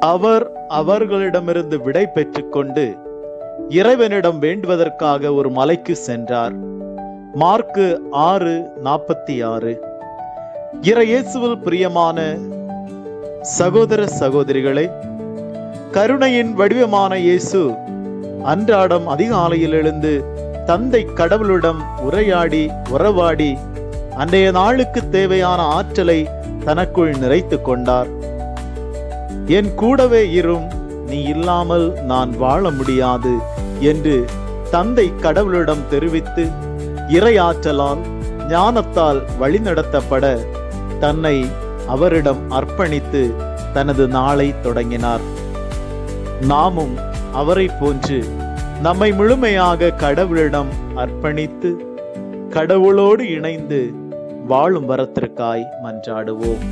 அவர் அவர்களிடமிருந்து விடை பெற்றுக் கொண்டு இறைவனிடம் வேண்டுவதற்காக ஒரு மலைக்கு சென்றார். மார்க்கு 6:46. இறையேசுவில் பிரியமான சகோதர சகோதரிகளே, கருணையின் வடிவமான இயேசு அன்றாடம் அதிகாலையில் எழுந்து தந்தை கடவுளிடம் உறவாடி அன்றைய நாளுக்கு தேவையான ஆற்றலை தனக்குள் நிறைத்துக் கொண்டார். என் கூடவே இரும், நீ இல்லாமல் நான் வாழ முடியாது என்று தந்தை கடவுளிடம் தெரிவித்து இறையாற்றலால் ஞானத்தால் வழிநடத்தப்பட தன்னை அவரிடம் அர்ப்பணித்து தனது நாளை தொடங்கினார். நாமும் அவரை போன்று நம்மை முழுமையாக கடவுளிடம் அர்ப்பணித்து கடவுளோடு இணைந்து வாழும் வரத்திற்காய் மன்றாடுவோம்.